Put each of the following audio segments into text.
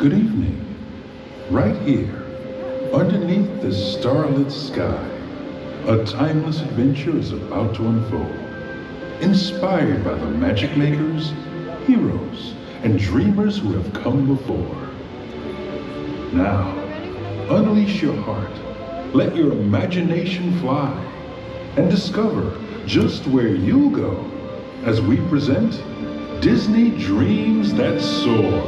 Good evening. Right here, underneath this starlit sky, a timeless adventure is about to unfold. Inspired by the magic makers, heroes, and dreamers who have come before. Now, unleash your heart, let your imagination fly, and discover just where you'll go as we present Disney Dreams That Soar.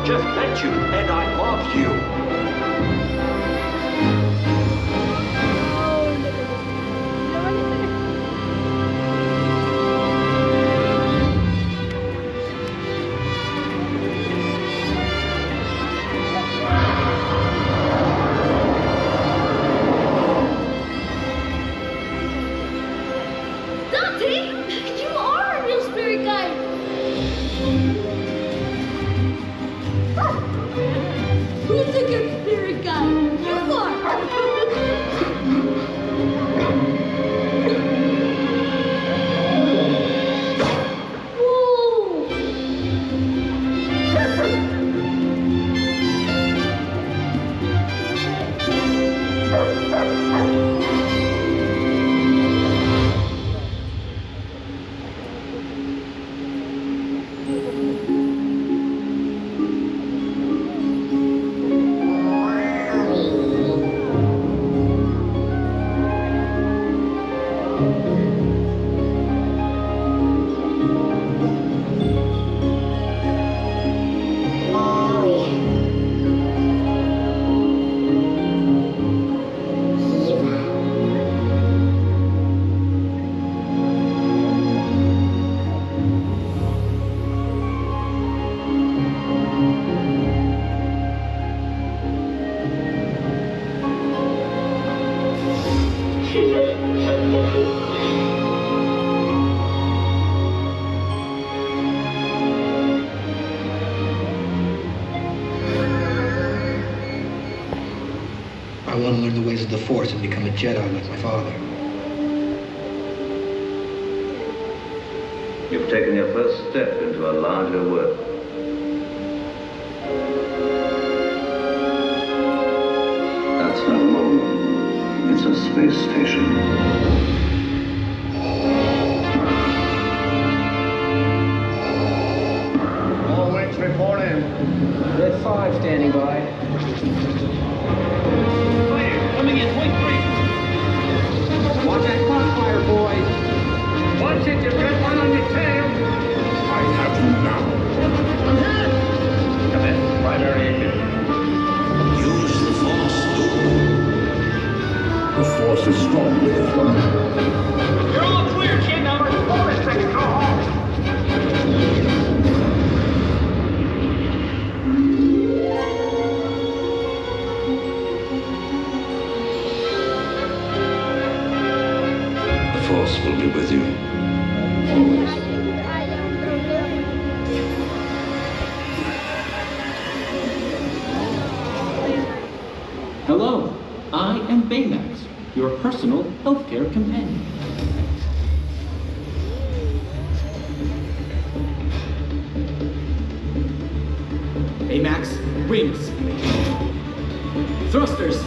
Just met you, and I love you. Dante, you are a real spirit guide. Who's a good spirit guy? You are! Whoa! I want to learn the ways of the Force and become a Jedi like my father. You've taken your first step into a larger world. That's not a moon. It's a space station. All wings report in. Red 5 standing by. Coming in, point 3. Watch that crossfire, boys. Watch it, you've got one on your tail. I have you now. Come in, primary ignition. Use the Force, The Force is strong with you. You're all clear, kid number. Pull this thing, go home. The Force will be with you, always. Hello, I am Baymax, your personal healthcare companion. Baymax, wings. Thrusters.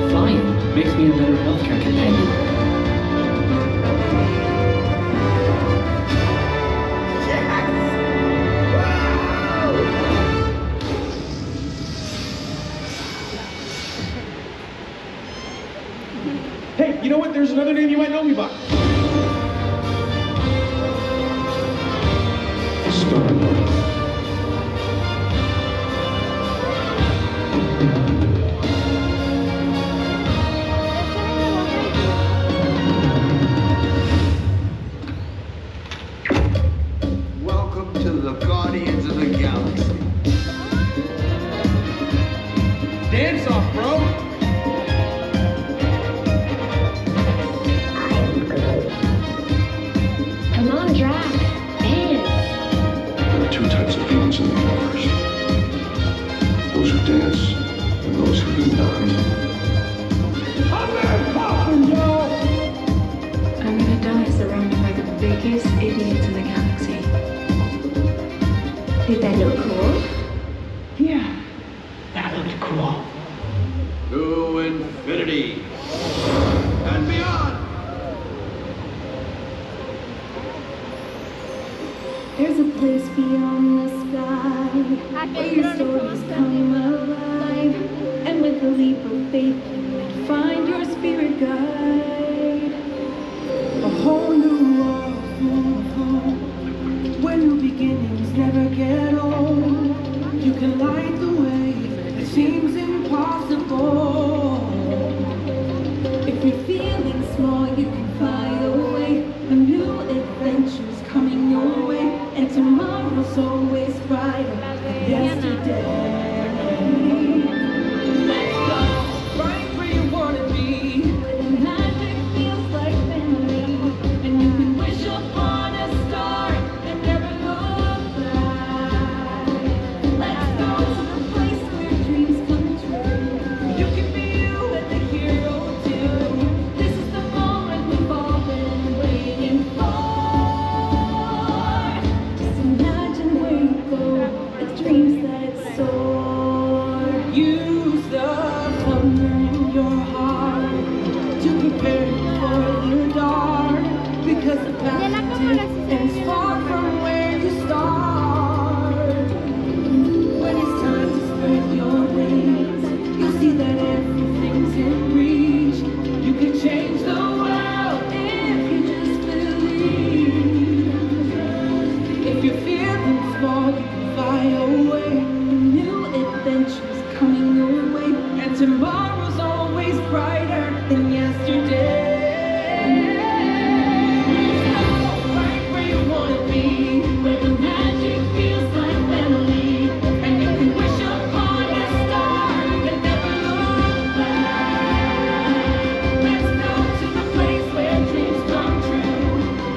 Flying makes me a better healthcare companion. Hey, you know what? There's another name you might know me by. Star-Lord. Welcome to the Guardians of the Galaxy. Dance off, bro. Come on, Drac. Dance. There are two types of beings in the universe. Those who dance and those who do not. I'm gonna die surrounded by the biggest idiots in the galaxy. Did that look cool? Yeah, that looked cool. To infinity and beyond. There's a place beyond the sky where your stories come alive. And with a leap of faith, you might find your spirit guide. A whole new world full of hope, where new beginnings never get old. You can light the way that seems impossible. If you're feeling small, you can fly away. A new adventure's coming your way, and tomorrow's always brighter than yesterday. Let's go right where you wanna be, where the magic feels like family, and you can wish upon a star and never look back. Let's go to the place where dreams come true. You can be you and the hero too. This is the moment we've all been waiting for. Just imagine where you go with dreams that soar. Use the thunder in your heart to prepare for the dark, because the path you take ends far from where you start. When it's time to spread your wings, you'll see that everything's in reach. You can change the world if you just believe. If you're feeling small, you can fly away. New adventures coming your way, and tomorrow's always brighter than yesterday. Right where you wanna be, where the magic feels like family, and you can wish upon a star and never look back. Let's go to the place where dreams come true.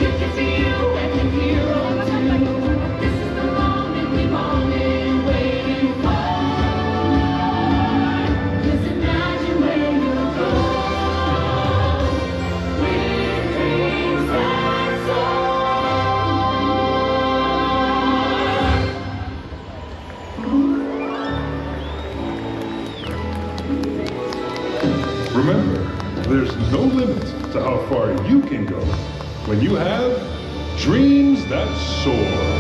You can be you and the hero too. This is the moment we've all been waiting for. Just imagine where you'll go with dreams that soar. Remember, there's no limit to how far you can go when you have dreams that soar.